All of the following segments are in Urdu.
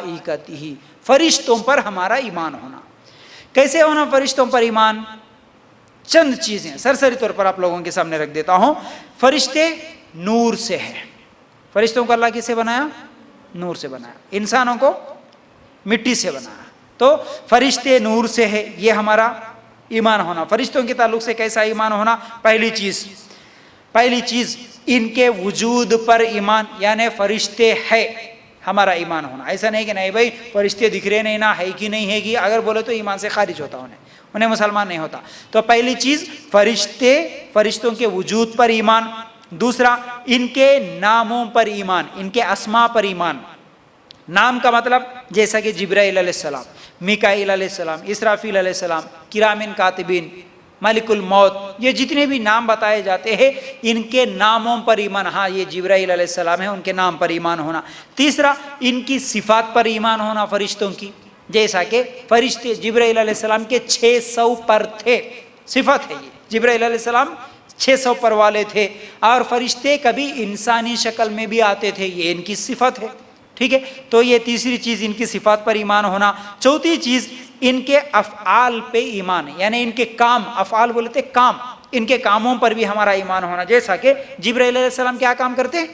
ملائکتہ، فرشتوں پر ہمارا ایمان ہونا۔ کیسے ہونا فرشتوں پر ایمان؟ چند چیزیں سرسری طور پر آپ لوگوں کے سامنے رکھ دیتا ہوں۔ فرشتے نور سے ہیں، فرشتوں کو اللہ کس سے بنایا؟ نور سے بنایا۔ انسانوں کو مٹی سے بنایا، تو فرشتے نور سے ہے، یہ ہمارا ایمان ہونا۔ فرشتوں کے تعلق سے کیسا ایمان ہونا؟ پہلی چیز ان کے وجود پر ایمان، یعنی فرشتے ہے ہمارا ایمان ہونا۔ ایسا نہیں کہ نہیں بھائی فرشتے دکھ رہے نہیں، نہ ہے کہ نہیں ہے کہ اگر بولے تو ایمان سے خارج ہوتا انہیں مسلمان نہیں ہوتا۔ تو پہلی چیز فرشتوں کے وجود پر ایمان۔ دوسرا ان کے ناموں پر ایمان، ان کے اسماء پر ایمان۔ نام کا مطلب جیسا کہ جبرائیل علیہ السلام، میکائیل علیہ السلام، اسرافیل علیہ السلام، کرامن کاتبین، ملک الموت، یہ جتنے بھی نام بتائے جاتے ہیں ان کے ناموں پر ایمان۔ ہاں یہ جبرائیل علیہ السلام ہے، ان کے نام پر ایمان ہونا۔ تیسرا ان کی صفات پر ایمان ہونا فرشتوں کی، جیسا کہ فرشتے جبرائیل علیہ السلام کے 600 پر تھے، صفت ہے یہ، جبرائیل علیہ السلام 600 پر والے تھے، اور فرشتے کبھی انسانی شکل میں بھی آتے تھے، یہ ان کی صفت ہے، ٹھیک ہے۔ تو یہ تیسری چیز ان کی صفات پر ایمان ہونا۔ چوتھی چیز ان کے افعال پہ ایمان ہے، یعنی ان کے کام، افعال بولتے کام، ان کے کاموں پر بھی ہمارا ایمان ہونا۔ جیسا کہ جبرائیل علیہ السلام کیا کام کرتے؟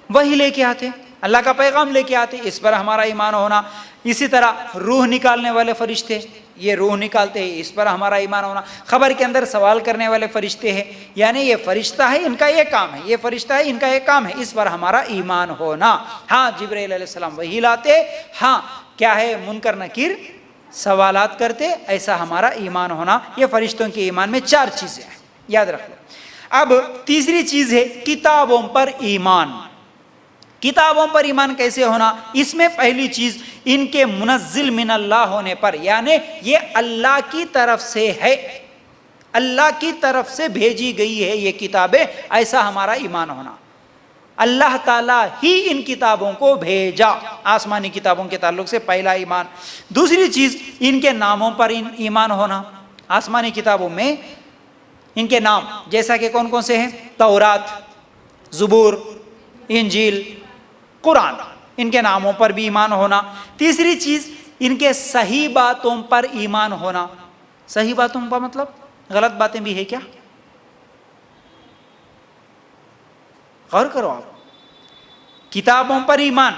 وحی لے کے آتے، اللہ کا پیغام لے کے آتے، اس پر ہمارا ایمان ہونا۔ اسی طرح روح نکالنے والے فرشتے، یہ روح نکالتے ہیں، اس پر ہمارا ایمان ہونا۔ خبر کے اندر سوال کرنے والے فرشتے ہیں، یعنی یہ فرشتہ ہے ان کا یہ کام ہے، یہ فرشتہ ہے ان کا یہ کام ہے، اس پر ہمارا ایمان ہونا۔ ہاں جبرائیل علیہ السلام وحی لاتے، ہاں کیا ہے منکر نکیر سوالات کرتے، ایسا ہمارا ایمان ہونا۔ یہ فرشتوں کے ایمان میں 4 چیزیں ہیں، یاد رکھ لو۔ اب تیسری چیز ہے کتابوں پر ایمان۔ کتابوں پر ایمان کیسے ہونا؟ اس میں پہلی چیز ان کے منزل من اللہ ہونے پر، یعنی یہ اللہ کی طرف سے ہے، اللہ کی طرف سے بھیجی گئی ہے یہ کتابیں، ایسا ہمارا ایمان ہونا۔ اللہ تعالیٰ ہی ان کتابوں کو بھیجا، آسمانی کتابوں کے تعلق سے پہلا ایمان۔ دوسری چیز ان کے ناموں پر ایمان ہونا۔ آسمانی کتابوں میں ان کے نام جیسا کہ کون کون سے ہیں؟ تورات، زبور، انجیل، قرآن، ان کے ناموں پر بھی ایمان ہونا۔ تیسری چیز ان کے صحیح باتوں پر ایمان ہونا۔ صحیح باتوں کا مطلب غلط باتیں بھی ہے کیا؟ غور کرو آپ، کتابوں پر ایمان،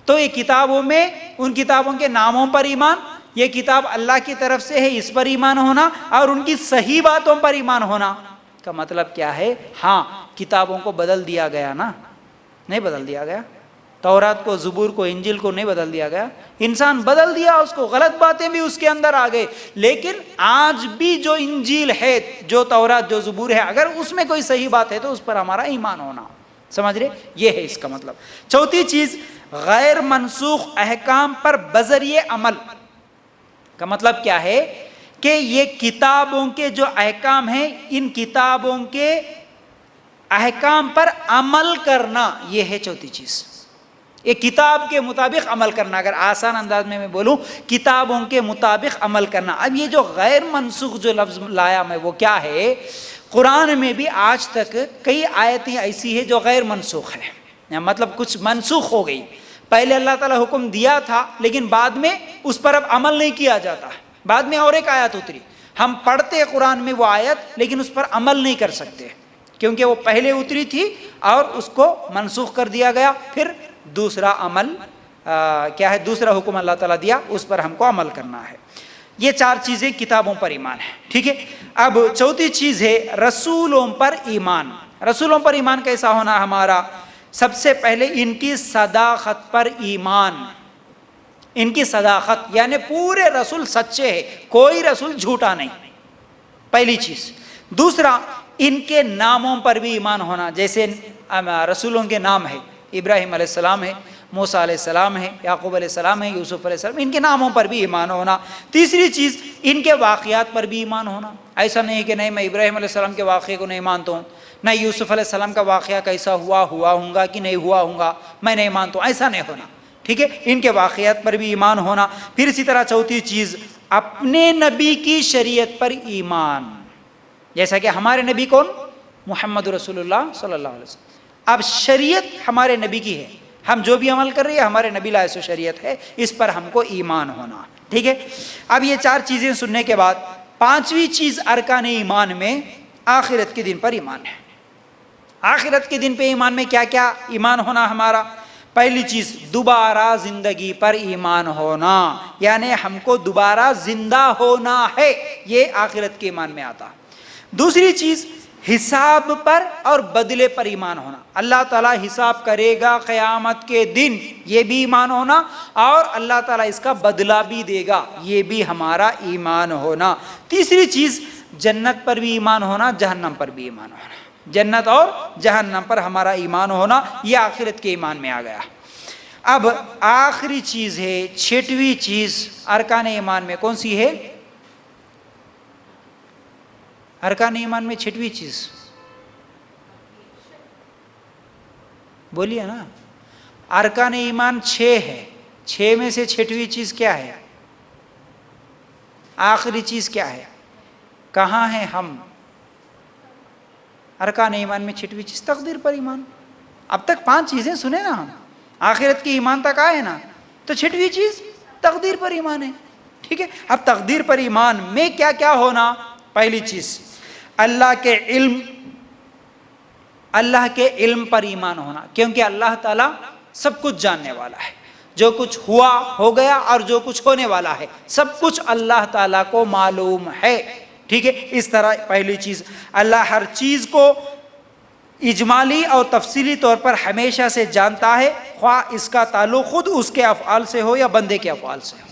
تو یہ کتابوں میں ان کتابوں کے ناموں پر ایمان، یہ کتاب اللہ کی طرف سے ہے اس پر ایمان ہونا، اور ان کی صحیح باتوں پر ایمان ہونا کا مطلب کیا ہے؟ ہاں کتابوں کو بدل دیا گیا نا، نہیں بدل دیا گیا، تورات کو، زبور کو، انجیل کو نہیں بدل دیا گیا، انسان بدل دیا اس کو، غلط باتیں بھی اس کے اندر آ گئے، لیکن آج بھی جو انجیل ہے، جو تورات، جو زبور ہے، اگر اس میں کوئی صحیح بات ہے تو اس پر ہمارا ایمان ہونا، سمجھ رہے؟ یہ ہے اس کا مطلب۔ چوتھی چیز غیر منسوخ احکام پر بذریعہ عمل کا مطلب کیا ہے؟ کہ یہ کتابوں کے جو احکام ہیں، ان کتابوں کے احکام پر عمل کرنا، یہ ہے چوتھی چیز، یہ کتاب کے مطابق عمل کرنا۔ اگر آسان انداز میں بولوں، کتابوں کے مطابق عمل کرنا۔ اب یہ جو غیر منسوخ جو لفظ لایا میں، وہ کیا ہے؟ قرآن میں بھی آج تک کئی آیتیں ایسی ہیں جو غیر منسوخ ہے، مطلب کچھ منسوخ ہو گئی، پہلے اللہ تعالیٰ حکم دیا تھا لیکن بعد میں اس پر اب عمل نہیں کیا جاتا، بعد میں اور ایک آیت اتری، ہم پڑھتے قرآن میں وہ آیت لیکن اس پر عمل نہیں کر سکتے کیونکہ وہ پہلے اتری تھی اور اس کو منسوخ کر دیا گیا، پھر دوسرا عمل کیا ہے، دوسرا حکم اللہ تعالیٰ دیا، اس پر ہم کو عمل کرنا ہے۔ یہ 4 چیزیں کتابوں پر ایمان ہے، ٹھیک ہے۔ اب چوتھی چیز ہے رسولوں پر ایمان۔ رسولوں پر ایمان کیسا ہونا ہمارا؟ سب سے پہلے ان کی صداقت پر ایمان، ان کی صداقت یعنی پورے رسول سچے ہیں، کوئی رسول جھوٹا نہیں، پہلی چیز۔ دوسرا ان کے ناموں پر بھی ایمان ہونا، جیسے رسولوں کے نام ہے، ابراہیم علیہ السلام ہے، موسیٰ علیہ السلام ہے، یعقوب علیہ السلام ہے، یوسف علیہ السلام، ان کے ناموں پر بھی ایمان ہونا۔ تیسری چیز ان کے واقعات پر بھی ایمان ہونا، ایسا نہیں کہ نہیں میں ابراہیم علیہ السلام کے واقعے کو نہیں مانتا ہوں، نہ یوسف علیہ السلام کا واقعہ کیسا ہوا ہوں گا کہ نہیں ہوا ہوں گا میں نہیں مانتا ہوں، ایسا نہیں ہونا، ٹھیک ہے۔ ان کے واقعات پر بھی ایمان ہونا۔ پھر اسی طرح چوتھی چیز اپنے نبی کی شریعت پر ایمان، جیسا کہ ہمارے نبی کون؟ محمد رسول اللہ صلی اللہ علیہ وسلم۔ اب شریعت ہمارے نبی کی ہے ہم جو بھی عمل کر رہے ہیں ہمارے نبی لائے سو شریعت ہے، اس پر ہم کو ایمان ہونا. ٹھیک ہے. اب یہ 4 چیزیں سننے کے بعد 5ویں چیز ارکان ایمان میں آخرت کے دن پر ایمان ہے. آخرت کے دن پہ ایمان میں کیا کیا ایمان ہونا ہمارا؟ پہلی چیز دوبارہ زندگی پر ایمان ہونا، یعنی ہم کو دوبارہ زندہ ہونا ہے، یہ آخرت کے ایمان میں آتا. دوسری چیز حساب پر اور بدلے پر ایمان ہونا، اللہ تعالیٰ حساب کرے گا قیامت کے دن، یہ بھی ایمان ہونا، اور اللہ تعالیٰ اس کا بدلہ بھی دے گا، یہ بھی ہمارا ایمان ہونا. تیسری چیز جنت پر بھی ایمان ہونا، جہنم پر بھی ایمان ہونا، جنت اور جہنم پر ہمارا ایمان ہونا، یہ آخرت کے ایمان میں آ گیا. اب آخری چیز ہے 6ویں چیز ارکان ایمان میں، کون سی ہے؟ ارکان ایمان میں 6ویں چیز بولیے نا. ارکان ایمان 6 ہے، 6 میں سے 6ویں چیز کیا ہے؟ آخری چیز کیا ہے؟ کہاں ہیں ہم؟ ارکان ایمان میں 6ویں چیز تقدیر پر ایمان. اب تک 5 چیزیں سنے نا ہم، آخرت کی ایمان تک آئے نا، تو 6ویں چیز تقدیر پر ایمان ہے. ٹھیک ہے. اب تقدیر پر ایمان میں کیا کیا ہونا؟ پہلی چیز اللہ کے علم پر ایمان ہونا، کیونکہ اللہ تعالیٰ سب کچھ جاننے والا ہے، جو کچھ ہوا ہو گیا اور جو کچھ ہونے والا ہے سب کچھ اللہ تعالیٰ کو معلوم ہے. ٹھیک ہے. اس طرح پہلی چیز اللہ ہر چیز کو اجمالی اور تفصیلی طور پر ہمیشہ سے جانتا ہے، خواہ اس کا تعلق خود اس کے افعال سے ہو یا بندے کے افعال سے ہو.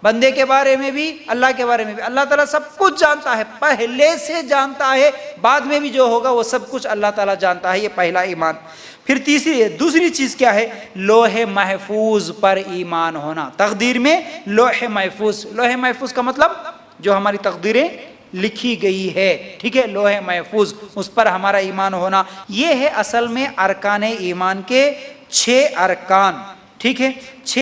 بندے کے بارے میں بھی اللہ کے بارے میں بھی اللہ تعالیٰ سب کچھ جانتا ہے، پہلے سے جانتا ہے، بعد میں بھی جو ہوگا وہ سب کچھ اللہ تعالیٰ جانتا ہے. یہ پہلا ایمان. پھر دوسری چیز کیا ہے؟ لوح محفوظ پر ایمان ہونا. تقدیر میں لوح محفوظ، لوح محفوظ کا مطلب جو ہماری تقدیریں لکھی گئی ہے. ٹھیک ہے. لوح محفوظ، اس پر ہمارا ایمان ہونا. یہ ہے اصل میں ارکان ایمان کے 6 ارکان. ٹھیک ہے.